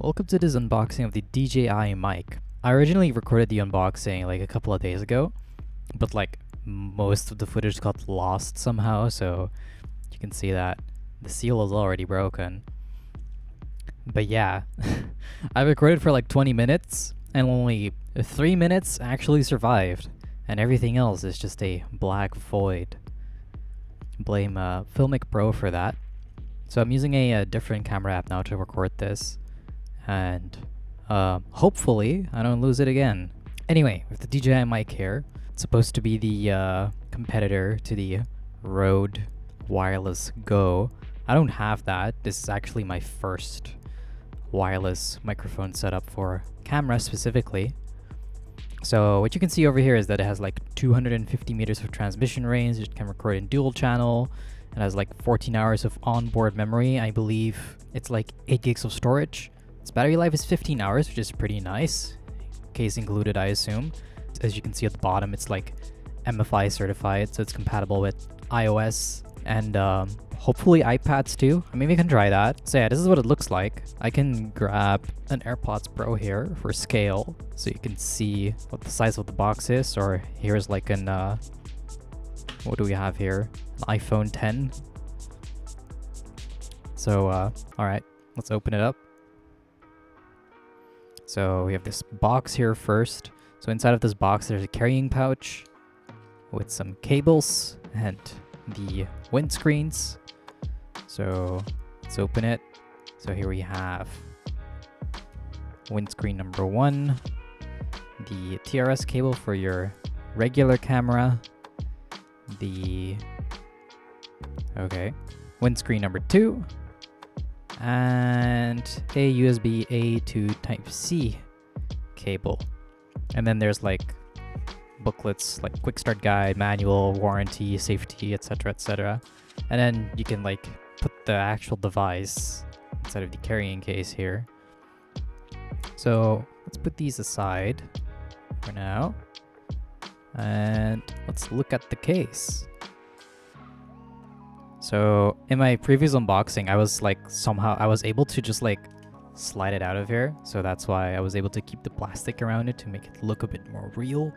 Welcome to this unboxing of the DJI mic. I originally recorded the unboxing like a couple of days ago, but like most of the footage got lost somehow, so you can see that the seal is already broken. But yeah, I recorded for like 20 minutes and only 3 minutes actually survived, and everything else is just a black void. Blame Filmic Pro for that. So I'm using a different camera app now to record this, and hopefully I don't lose it again. Anyway, with the DJI mic here, it's supposed to be the competitor to the Rode Wireless Go. I don't have that. This is actually my first wireless microphone setup for camera specifically. So what you can see over here is that it has like 250 meters of transmission range. It can record in dual channel. It has like 14 hours of onboard memory. I believe it's like 8 gigs of storage. Its battery life is 15 hours, which is pretty nice. Case included, I assume. As you can see at the bottom, it's like MFI certified, so it's compatible with iOS and hopefully iPads too. Maybe we can try that. So yeah, this is what it looks like. I can grab an AirPods Pro here for scale, so you can see what the size of the box is. Or here's like an what do we have here? An iPhone 10. So all right, let's open it up. So we have this box here first. So inside of this box, there's a carrying pouch with some cables and the windscreens. So let's open it. So here we have windscreen number 1, the TRS cable for your regular camera, the windscreen number 2, and a USB A to Type-C cable. And then there's like booklets like quick start guide, manual, warranty, safety, etc, etc. And then you can like put the actual device inside of the carrying case here. So let's put these aside for now, and let's look at the case. So in my previous unboxing, I was able to just like slide it out of here. So that's why I was able to keep the plastic around it to make it look a bit more real.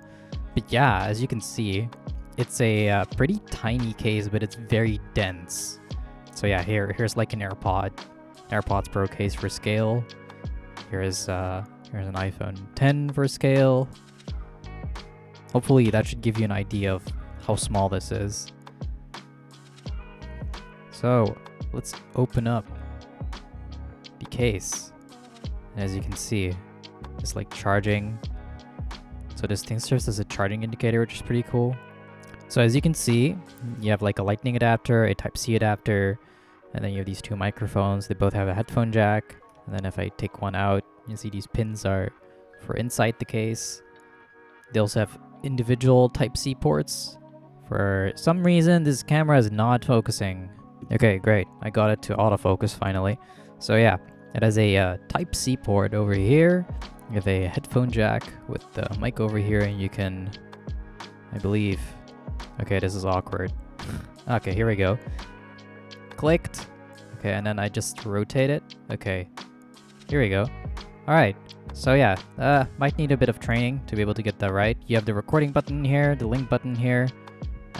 But yeah, as you can see, it's a pretty tiny case, but it's very dense. So yeah, here's like an AirPods Pro case for scale. Here's an iPhone 10 for scale. Hopefully that should give you an idea of how small this is. So let's open up the case. And as you can see, it's like charging. So this thing serves as a charging indicator, which is pretty cool. So as you can see, you have like a lightning adapter, a Type-C adapter, and then you have these 2 microphones. They both have a headphone jack. And then if I take one out, you see these pins are for inside the case. They also have individual Type-C ports. For some reason, this camera is not focusing. Okay, great. I got it to autofocus finally. So yeah, it has a Type-C port over here. You have a headphone jack with the mic over here, and you can, I believe, okay, this is awkward. Okay, here we go. Clicked. Okay, and then I just rotate it. Okay, here we go. All right, so yeah, might need a bit of training to be able to get that right. You have the recording button here, the link button here,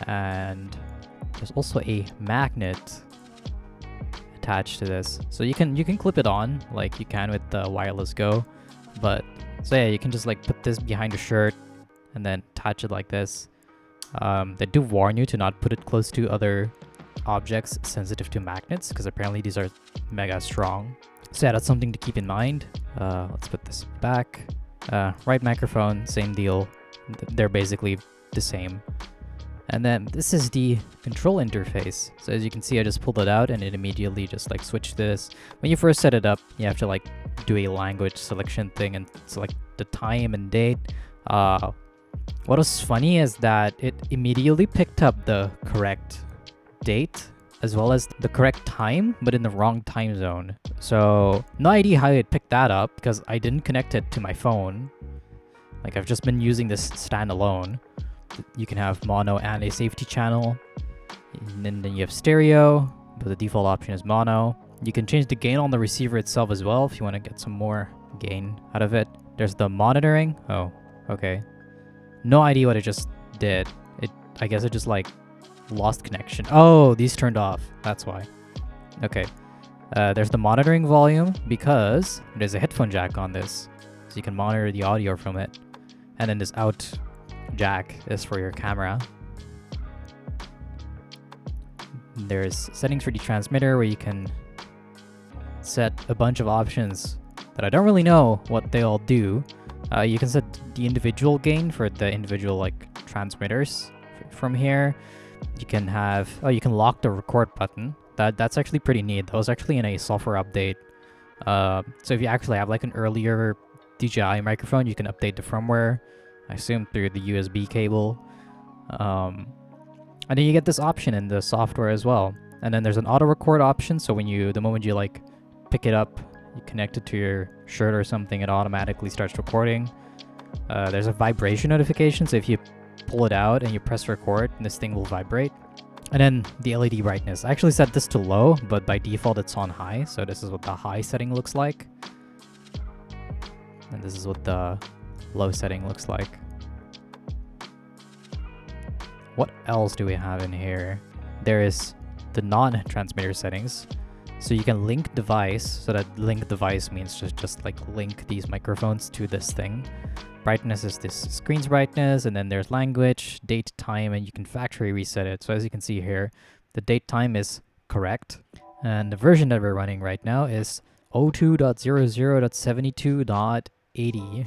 and there's also a magnet attached to this. So you can clip it on like you can with the Wireless Go. But so yeah, you can just like put this behind your shirt and then attach it like this. They do warn you to not put it close to other objects sensitive to magnets, because apparently these are mega strong. So yeah, that's something to keep in mind. Let's put this back. Right microphone, same deal. They're basically the same. And then this is the control interface. So as you can see, I just pulled it out and it immediately just like switched this. When you first set it up, you have to like do a language selection thing and select the time and date. What was funny is that it immediately picked up the correct date as well as the correct time, but in the wrong time zone. So no idea how it picked that up, because I didn't connect it to my phone. Like I've just been using this standalone. You can have mono and a safety channel, and then you have stereo, but the default option is mono. You can change the gain on the receiver itself as well if you want to get some more gain out of it. There's the monitoring. Oh, okay. No idea what it just did. I guess it just like lost connection. Oh, these turned off. That's why. Okay. There's the monitoring volume because there's a headphone jack on this. So you can monitor the audio from it. And then this out jack is for your camera. There's settings for the transmitter where you can set a bunch of options that I don't really know what they all do. You can set the individual gain for the individual like transmitters from here. You can have you can lock the record button. That's actually pretty neat. That was actually in a software update. So if you actually have like an earlier DJI microphone, you can update the firmware, I assume through the USB cable. And then you get this option in the software as well. And then there's an auto record option. So the moment you like pick it up, you connect it to your shirt or something, it automatically starts recording. There's a vibration notification. So if you pull it out and you press record, this thing will vibrate. And then the LED brightness. I actually set this to low, but by default it's on high. So this is what the high setting looks like. And this is what the low setting looks like. What else do we have in here? There is the non-transmitter settings. So you can link device. So that link device means just like link these microphones to this thing. Brightness is this screen's brightness, and then there's language, date, time, and you can factory reset it. So as you can see here, the date time is correct. And the version that we're running right now is 02.00.72.80.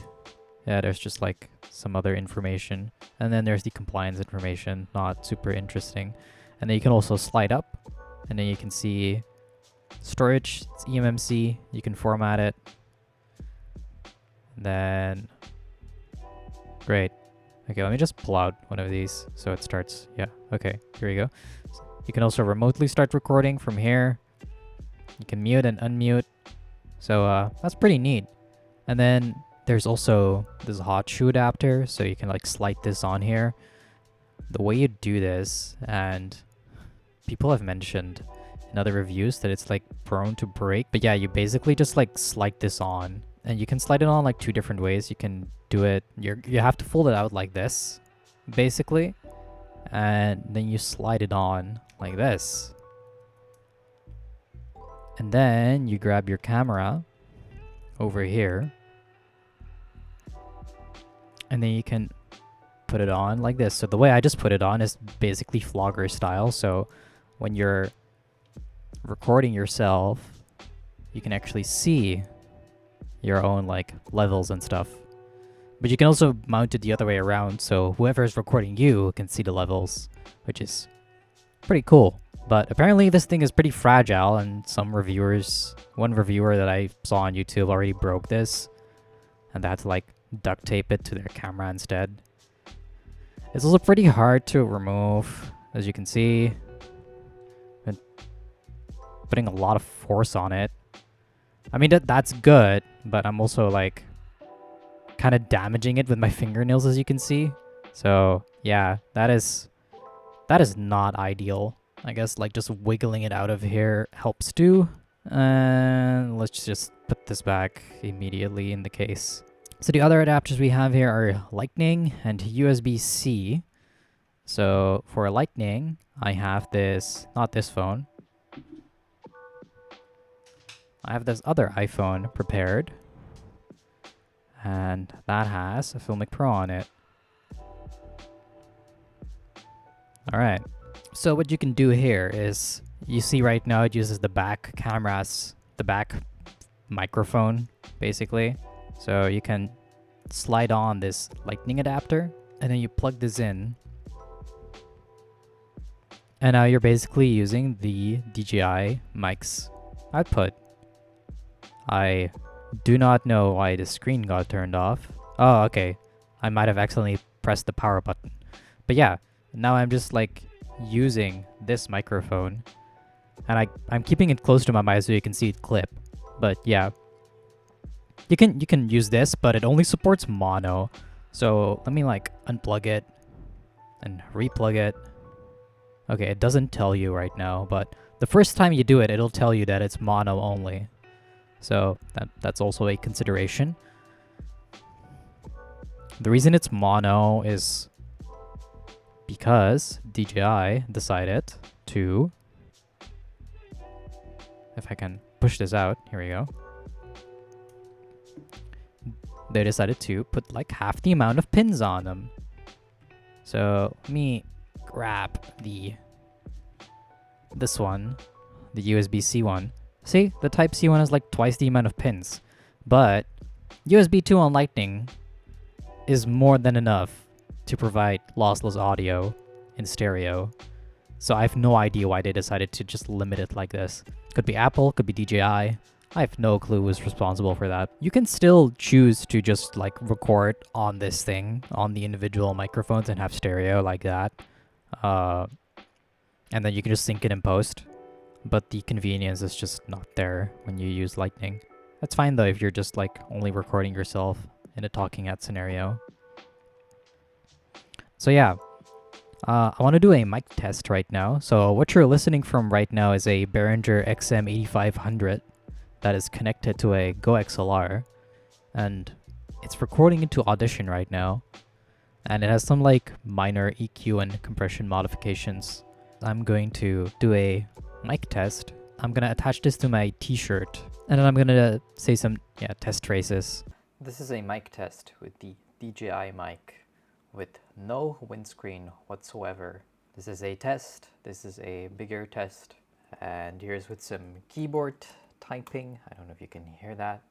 Yeah, there's just like some other information. And then there's the compliance information, not super interesting. And then you can also slide up, and then you can see storage, it's eMMC, you can format it. Then, great. Okay, let me just pull out one of these so it starts. Yeah, okay, here we go. You can also remotely start recording from here. You can mute and unmute. So that's pretty neat. And then there's also this hot shoe adapter, so you can like slide this on here. The way you do this, and people have mentioned in other reviews that it's like prone to break. But yeah, you basically just like slide this on, and you can slide it on like two different ways. You can do it, you have to fold it out like this, basically. And then you slide it on like this. And then you grab your camera over here. And then you can put it on like this. So the way I just put it on is basically vlogger style. So when you're recording yourself, you can actually see your own like levels and stuff. But you can also mount it the other way around, so whoever is recording you can see the levels, which is pretty cool. But apparently this thing is pretty fragile, and one reviewer that I saw on YouTube already broke this, and they had to like duct tape it to their camera instead. It's also pretty hard to remove, as you can see. Been putting a lot of force on it. I mean, that's good, but I'm also like kind of damaging it with my fingernails, as you can see. So yeah, that is not ideal. I guess like just wiggling it out of here helps too. And let's just put this back immediately in the case. So the other adapters we have here are Lightning and USB-C. So for Lightning, I have this, not this phone. I have this other iPhone prepared. And that has a Filmic Pro on it. Alright. So what you can do here is, you see right now it uses the back cameras, the back microphone, basically. So you can slide on this Lightning adapter, and then you plug this in. And now you're basically using the DJI mic's output. I do not know why the screen got turned off. Oh, okay. I might have accidentally pressed the power button. But yeah, now I'm just like using this microphone, and I'm keeping it close to my mic so you can see it clip. But yeah, you can use this, but it only supports mono. So let me like unplug it and replug it. Okay, it doesn't tell you right now, but the first time you do it, it'll tell you that it's mono only. So that's also a consideration. The reason it's mono is because DJI decided to, if I can push this out, here we go. They decided to put like half the amount of pins on them. So let me grab this one, the USB-C one. See, the Type-C one has like twice the amount of pins, but USB 2 on Lightning is more than enough to provide lossless audio in stereo. So I have no idea why they decided to just limit it like this. Could be Apple, could be DJI. I have no clue who's responsible for that. You can still choose to just like record on this thing, on the individual microphones, and have stereo like that. And then you can just sync it in post. But the convenience is just not there when you use Lightning. That's fine though if you're just like only recording yourself in a talking head scenario. So yeah, I want to do a mic test right now. So what you're listening from right now is a Behringer XM8500 that is connected to a Go XLR, and it's recording into Audition right now, and it has some like minor EQ and compression modifications. I'm going to do a mic test. I'm gonna attach this to my t-shirt, and then I'm gonna say some test traces. This is a mic test with the DJI mic with no windscreen whatsoever. This is a test. This is a bigger test, and here's with some keyboard typing. I don't know if you can hear that.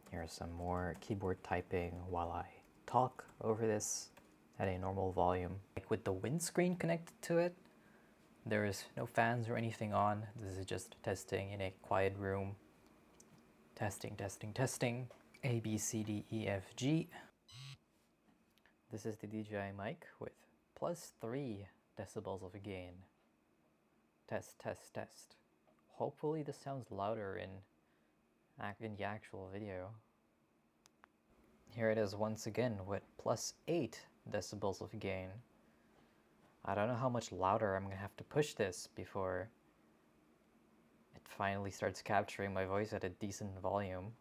Here's some more keyboard typing while I talk over this at a normal volume. Like with the windscreen connected to it, there is no fans or anything on. This is just testing in a quiet room. Testing, testing, testing. A, B, C, D, E, F, G. This is the DJI mic with +3 decibels of gain. Test, test, test. Hopefully this sounds louder in the actual video. Here it is once again with +8 decibels of gain. I don't know how much louder I'm gonna have to push this before it finally starts capturing my voice at a decent volume.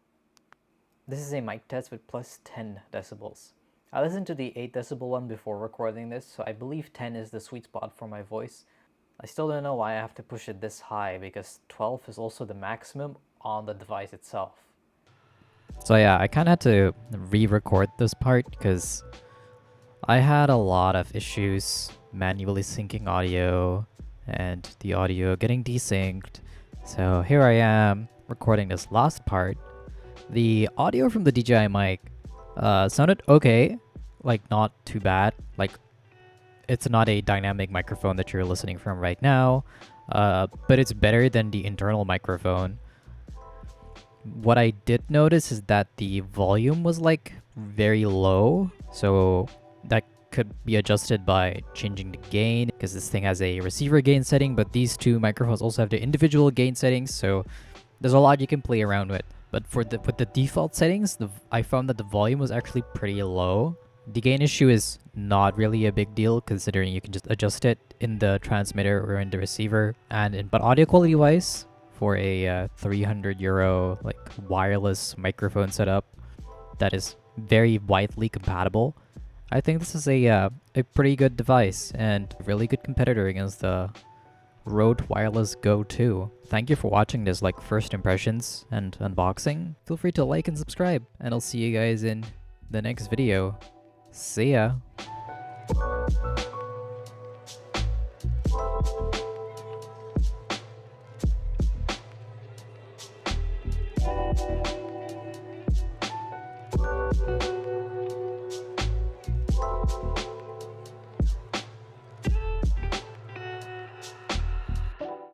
This is a mic test with +10 decibels. I listened to the 8 decibel one before recording this, so I believe 10 is the sweet spot for my voice. I still don't know why I have to push it this high, because 12 is also the maximum on the device itself. So yeah, I kind of had to re-record this part because I had a lot of issues manually syncing audio and the audio getting desynced. So here I am recording this last part. The audio from the DJI mic sounded okay, like not too bad. Like it's not a dynamic microphone that you're listening from right now, but it's better than the internal microphone. What I did notice is that the volume was like very low, so that could be adjusted by changing the gain, because this thing has a receiver gain setting, but these two microphones also have the individual gain settings, so there's a lot you can play around with. But with the default settings, I found that the volume was actually pretty low. The gain issue is not really a big deal, considering you can just adjust it in the transmitter or in the receiver. But audio quality wise, for a €300 like wireless microphone setup that is very widely compatible, I think this is a pretty good device and a really good competitor against the Rode Wireless Go 2. Thank you for watching this like first impressions and unboxing. Feel free to like and subscribe, and I'll see you guys in the next video. See ya!